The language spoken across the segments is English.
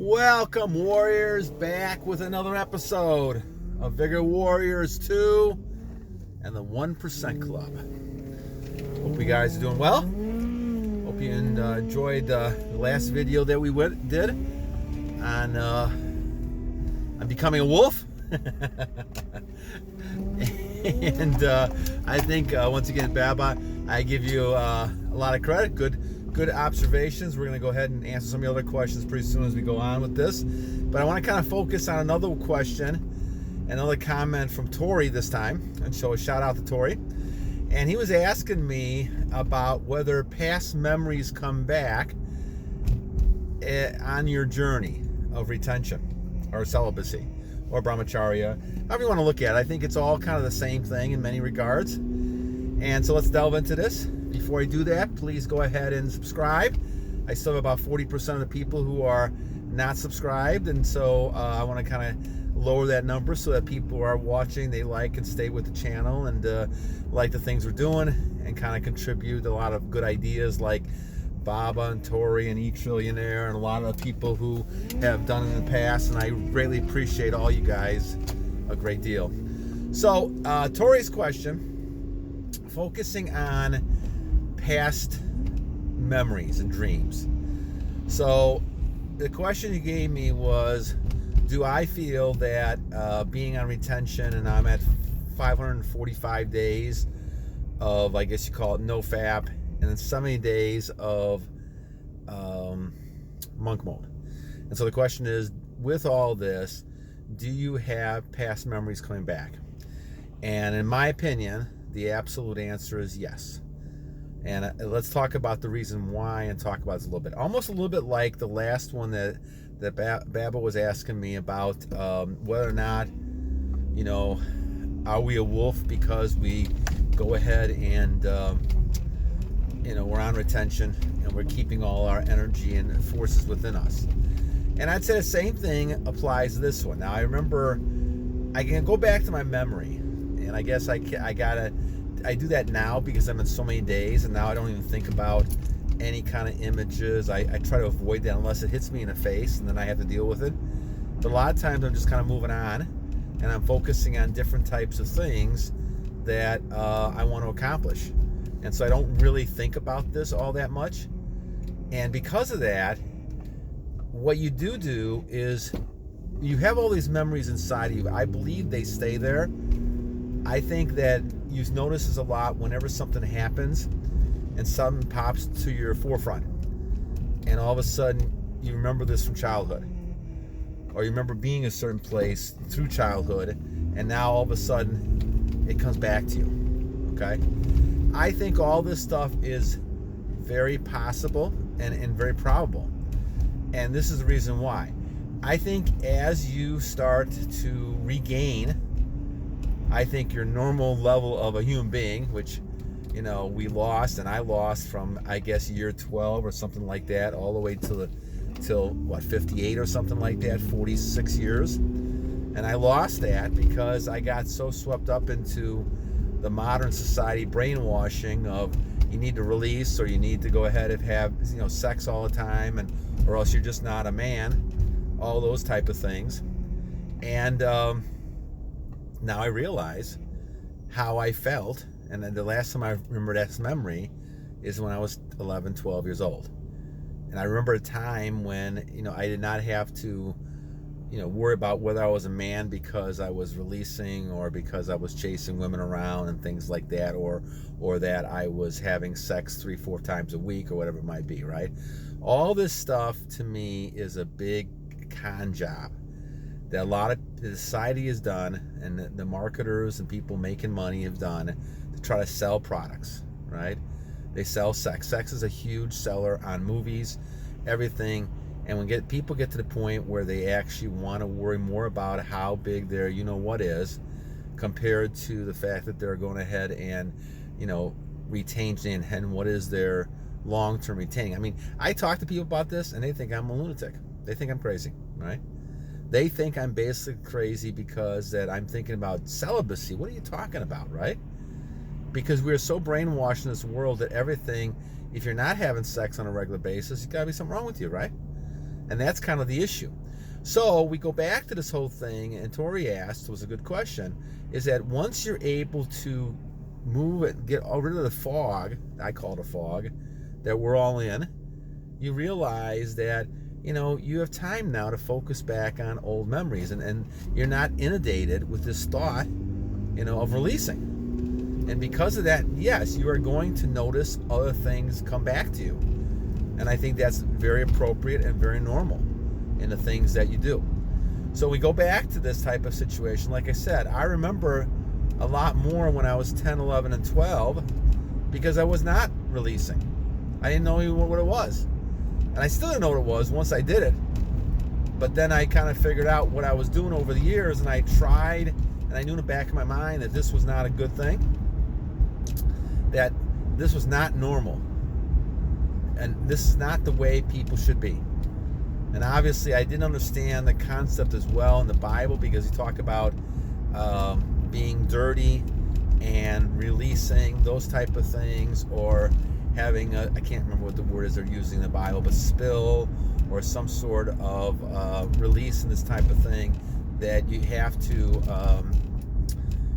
Welcome, Warriors, back with another episode of Vigor Warriors 2 and the 1% Club. Hope you guys are doing well. Hope you enjoyed the last video that we did on becoming a wolf. And I think, once again, Baba, I give you a lot of credit. Good observations. We're going to go ahead and answer some of the other questions pretty soon as we go on with this. But I want to kind of focus on another question, another comment from Tory this time. And so a shout out to Tory. And he was asking me about whether past memories come back on your journey of retention or celibacy or brahmacharya, however you want to look at it. I think it's all kind of the same thing in many regards. And so let's delve into this. Before I do that, please go ahead and subscribe. I still have about 40% of the people who are not subscribed, and so I want to kind of lower that number so that people who are watching, they like and stay with the channel and like the things we're doing and kind of contribute a lot of good ideas like Baba and Tory and E-Trillionaire and a lot of the people who have done it in the past, and I greatly appreciate all you guys a great deal. So Tory's question, focusing on past memories and dreams. So the question you gave me was, do I feel that being on retention, and I'm at 545 days of, I guess you call it NoFap, and then so many days of monk mode. And so the question is, with all this, do you have past memories coming back? And in my opinion, the absolute answer is yes. And let's talk about the reason why and talk about this a little bit. Almost a little bit like the last one that Baba was asking me about, whether or not, are we a wolf because we go ahead and, we're on retention and we're keeping all our energy and forces within us. And I'd say the same thing applies to this one. Now, I remember, I can go back to my memory, and I guess I do that now because I'm in so many days, and now I don't even think about any kind of images. I try to avoid that unless it hits me in the face, and then I have to deal with it. But a lot of times I'm just kind of moving on, and I'm focusing on different types of things that I want to accomplish. And so I don't really think about this all that much. And because of that, what you do is you have all these memories inside of you. I believe they stay there. I think that you notice this a lot whenever something happens and something pops to your forefront, and all of a sudden you remember this from childhood, or you remember being a certain place through childhood, and now all of a sudden it comes back to you. Okay, I think all this stuff is very possible and very probable, and this is the reason why. I think as you start to regain, I think your normal level of a human being, which, we lost, and I lost from, I guess, year 12 or something like that, all the way till 58 or something like that, 46 years. And I lost that because I got so swept up into the modern society brainwashing of you need to release, or you need to go ahead and have, sex all the time, or else you're just not a man, all those type of things. And now I realize how I felt, and then the last time I remember that memory is when I was 11, 12 years old. And I remember a time when, I did not have to, worry about whether I was a man because I was releasing, or because I was chasing women around and things like that, or that I was having sex 3-4 times a week, or whatever it might be, right? All this stuff to me is a big con job that a lot of the society has done, and the marketers and people making money have done to try to sell products, right? They sell sex. Sex is a huge seller on movies, everything. And when people get to the point where they actually want to worry more about how big their what is, compared to the fact that they're going ahead and, retain, and what is their long-term retaining. I mean, I talk to people about this, and they think I'm a lunatic. They think I'm crazy, right? They think I'm basically crazy because that I'm thinking about celibacy. What are you talking about, right? Because we're so brainwashed in this world that everything, if you're not having sex on a regular basis, you gotta be something wrong with you, right? And that's kind of the issue. So we go back to this whole thing, and Tory asked, was a good question, is that once you're able to move it, get rid of the fog, I call it a fog, that we're all in, you realize that, you have time now to focus back on old memories, and you're not inundated with this thought, of releasing. And because of that, yes, you are going to notice other things come back to you. And I think that's very appropriate and very normal in the things that you do. So we go back to this type of situation. Like I said, I remember a lot more when I was 10, 11, and 12 because I was not releasing. I didn't know even what it was. And I still didn't know what it was once I did it. But then I kind of figured out what I was doing over the years, and I tried, and I knew in the back of my mind that this was not a good thing, that this was not normal. And this is not the way people should be. And obviously, I didn't understand the concept as well in the Bible, because you talk about being dirty and releasing, those type of things, or having I can't remember what the word is they're using in the Bible, but spill or some sort of release in this type of thing, that you have to,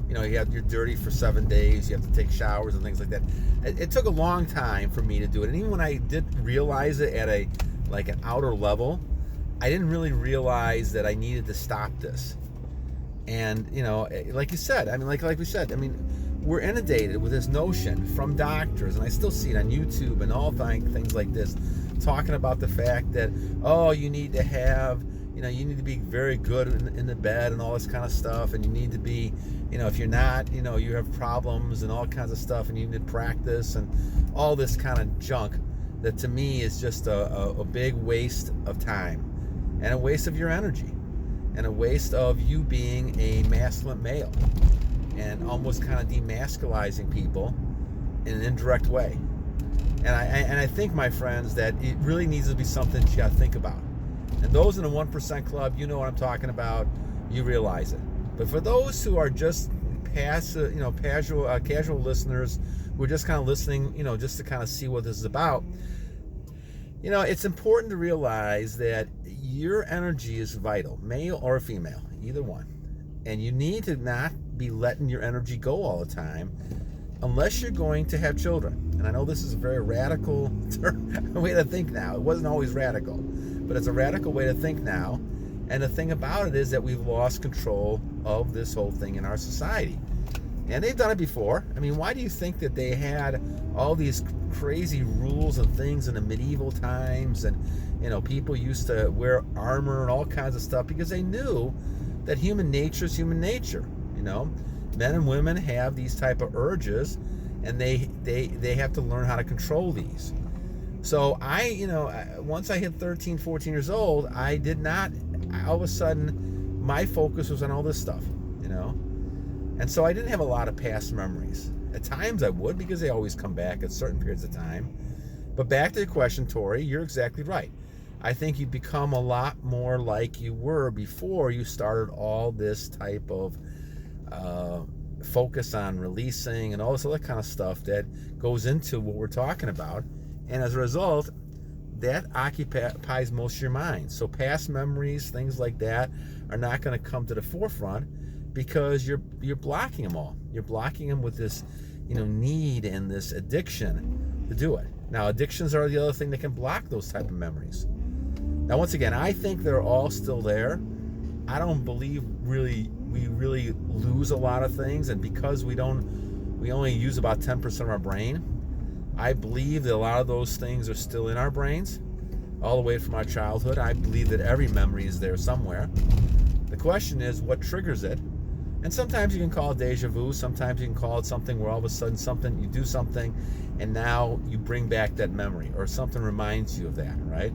you're dirty for 7 days, you have to take showers and things like that. It took a long time for me to do it. And even when I did realize it at an outer level, I didn't really realize that I needed to stop this. And, like you said, like we said, we're inundated with this notion from doctors, and I still see it on YouTube and all things like this, talking about the fact that, you need to have, you need to be very good in the bed and all this kind of stuff, and you need to be, if you're not, you have problems and all kinds of stuff, and you need to practice and all this kind of junk that to me is just a big waste of time and a waste of your energy and a waste of you being a masculine male, and almost kind of demasculizing people in an indirect way. And I think, my friends, that it really needs to be something you got to think about. And those in the 1% club, you know what I'm talking about. You realize it. But for those who are just passive, casual listeners, who are just kind of listening, just to kind of see what this is about, it's important to realize that your energy is vital, male or female, either one. And you need to not be letting your energy go all the time unless you're going to have children. And I know this is a very radical way to think now. It wasn't always radical, but it's a radical way to think now. And the thing about it is that we've lost control of this whole thing in our society. And they've done it before. Why do you think that they had all these crazy rules and things in the medieval times? And, people used to wear armor and all kinds of stuff because they knew that human nature is human nature. Men and women have these type of urges, and they have to learn how to control these. So once I hit 13, 14 years old, all of a sudden, my focus was on all this stuff, And so I didn't have a lot of past memories. At times I would, because they always come back at certain periods of time. But back to the question, Tory, you're exactly right. I think you become a lot more like you were before you started all this type of focus on releasing and all this other kind of stuff that goes into what we're talking about. And as a result, that occupies most of your mind. So past memories, things like that, are not going to come to the forefront because you're blocking them all. You're blocking them with this, need and this addiction to do it. Now, addictions are the other thing that can block those type of memories. Now, once again, I think they're all still there. I don't believe we really lose a lot of things, and because we only use about 10% of our brain, I believe that a lot of those things are still in our brains, all the way from our childhood. I believe that every memory is there somewhere. The question is, what triggers it? And sometimes you can call it deja vu. Sometimes you can call it something where all of a sudden you do something, and now you bring back that memory, or something reminds you of that, right?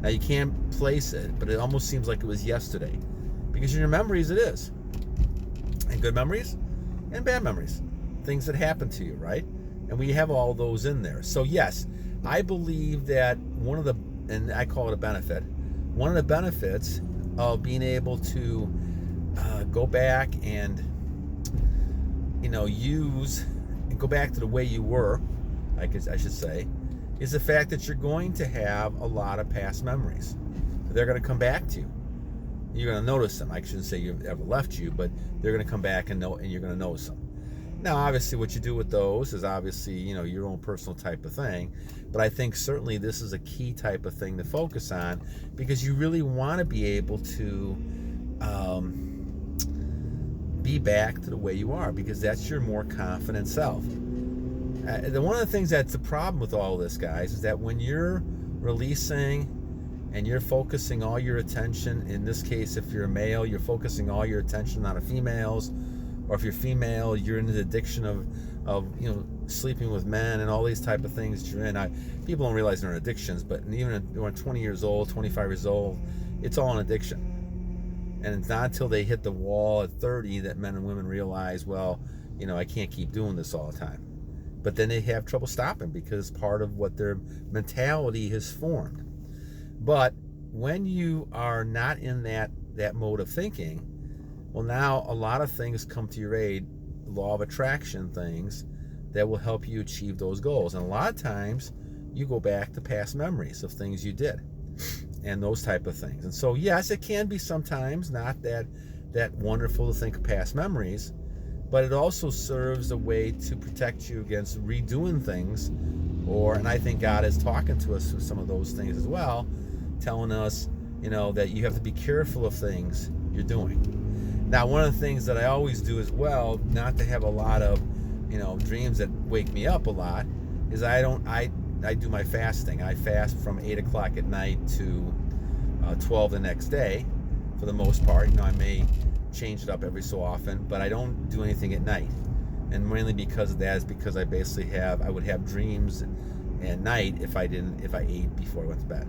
Now, you can't place it, but it almost seems like it was yesterday. Because in your memories, it is. And good memories and bad memories. Things that happen to you, right? And we have all those in there. So yes, I believe that and I call it a benefit, one of the benefits of being able to go back and, use and go back to the way you were, I should say, is the fact that you're going to have a lot of past memories. they're going to come back to you. You're going to notice them. I shouldn't say you've ever left you, but they're going to come back and you're going to notice them. Now, obviously, what you do with those is obviously, your own personal type of thing. But I think certainly this is a key type of thing to focus on, because you really want to be able to be back to the way you are, because that's your more confident self. One of the things that's the problem with all this, guys, is that when you're releasing and you're focusing all your attention, in this case, if you're a male, you're focusing all your attention on the females, or if you're female, you're in the addiction of sleeping with men and all these type of things you're in. People don't realize they're addictions, but even when 20 years old, 25 years old, it's all an addiction. And it's not until they hit the wall at 30 that men and women realize, well, I can't keep doing this all the time. But then they have trouble stopping, because part of what their mentality has formed. But when you are not in that mode of thinking, well, now a lot of things come to your aid, law of attraction things that will help you achieve those goals. And a lot of times you go back to past memories of things you did and those type of things. And so, yes, it can be sometimes not that wonderful to think of past memories, but it also serves a way to protect you against redoing things. And I think God is talking to us through some of those things as well, telling us, that you have to be careful of things you're doing. Now, one of the things that I always do as well, not to have a lot of, dreams that wake me up a lot, is I do my fasting. I fast from 8 o'clock at night to 12 the next day, for the most part. I may change it up every so often, but I don't do anything at night. And mainly because of that is because I basically I would have dreams at night if I ate before I went to bed.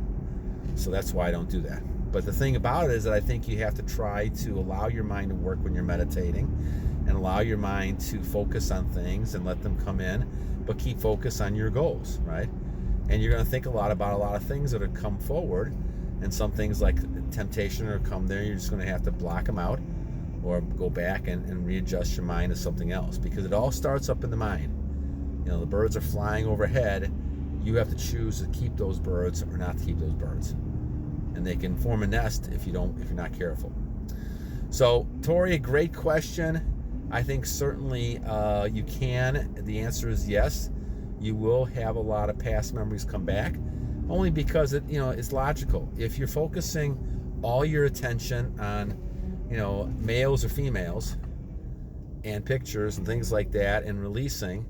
So that's why I don't do that. But the thing about it is that I think you have to try to allow your mind to work when you're meditating, and allow your mind to focus on things and let them come in, but keep focus on your goals, right? And you're going to think about a lot of things that have come forward, and some things like temptation or come there, you're just going to have to block them out, or go back and readjust your mind to something else, because it all starts up in the mind. The birds are flying overhead. You have to choose to keep those birds or not to keep those birds. And they can form a nest if you're not careful. So, Tory, a great question. I think certainly you can. The answer is yes. You will have a lot of past memories come back, only because it's logical. If you're focusing all your attention on males or females and pictures and things like that, and releasing,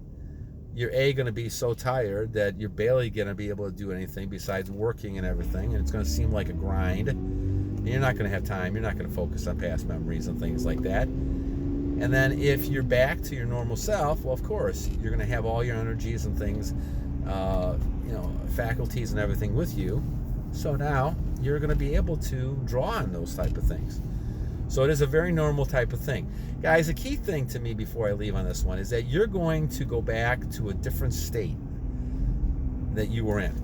you're going to be so tired that you're barely going to be able to do anything besides working and everything, and it's going to seem like a grind, and you're not going to have time. You're not going to focus on past memories and things like that. And then if you're back to your normal self, well, of course, you're going to have all your energies and things, faculties and everything with you. So now you're going to be able to draw on those type of things. So it is a very normal type of thing. Guys, the key thing to me before I leave on this one is that you're going to go back to a different state that you were in.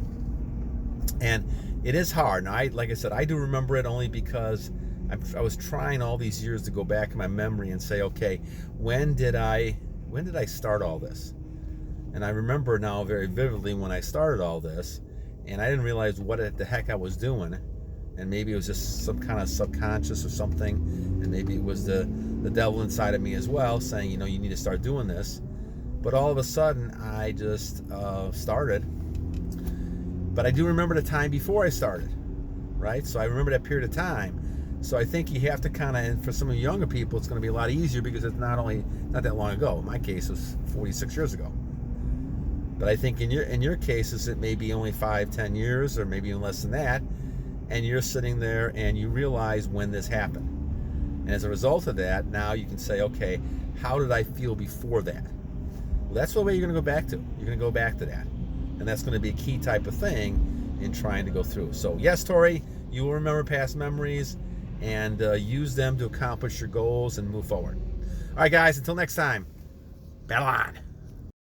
And it is hard. Now, like I said, I do remember it only because I was trying all these years to go back in my memory and say, okay, when did I start all this? And I remember now very vividly when I started all this, and I didn't realize what the heck I was doing. And maybe it was just some kind of subconscious or something, and maybe it was the devil inside of me as well saying, you need to start doing this. But all of a sudden, I just started. But I do remember the time before I started, right? So I remember that period of time. So I think you have to kind of, and for some of the younger people, it's going to be a lot easier because it's not that long ago. In my case, it was 46 years ago. But I think in your cases, it may be only 5-10 years, or maybe even less than that. And you're sitting there and you realize when this happened. And as a result of that, now you can say, okay, how did I feel before that? Well, that's the way you're going to go back to. You're going to go back to that. And that's going to be a key type of thing in trying to go through. So yes, Tory, you will remember past memories and use them to accomplish your goals and move forward. All right, guys, until next time, battle on.